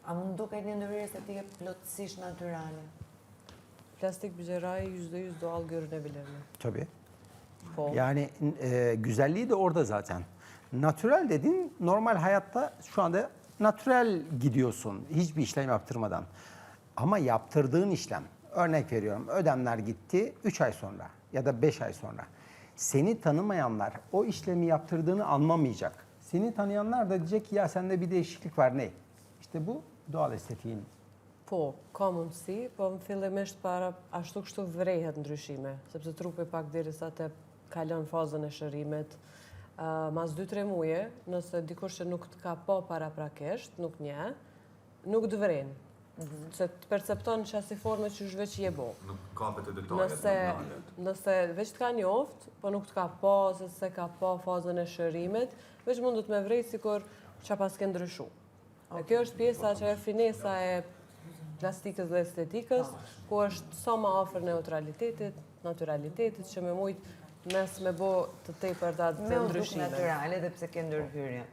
A mund duket një ndërhyrje estetike plotësisht natyrale? Plastik bir %100 doğal görünebilir mi? Tabii. Fol. Yani güzelliği de orada zaten. Natürel dediğin normal hayatta şu anda natürel gidiyorsun hiçbir işlem yaptırmadan. Ama yaptırdığın işlem, örnek veriyorum ödemler gitti 3 ay sonra ya da 5 ay sonra. Seni tanımayanlar o işlemi yaptırdığını anlamayacak. Seni tanıyanlar da diyecek ki ya sende bir değişiklik var ne? İşte bu doğal estetiğin. Po, ka mundësi, po më fillimisht para ashtu kështu vrehet ndryshime, sepse trupi pak derisa të kalon fazën e shërimit. Mas 2-3 muje, nëse dikush që nuk të ka po paraprakisht, nuk nje, nuk të vren. Se të percepton që asi forme që shve që je bo. Nuk kapet e detajet. Nëse veç të ka njoft, po nuk të ka po, se ka po fazën e shërimit, veç mundu të me vrej sikur që pas ke ndryshu. E kjo është pjesa që e finesa e plastikës dhe estetikës, ku është sa ma afër neutralitetit, naturalitetit, që me mujtë mes me bo të tepërta të Me u duk ndryshime. natyrale dhe pse ke ndërhyrje.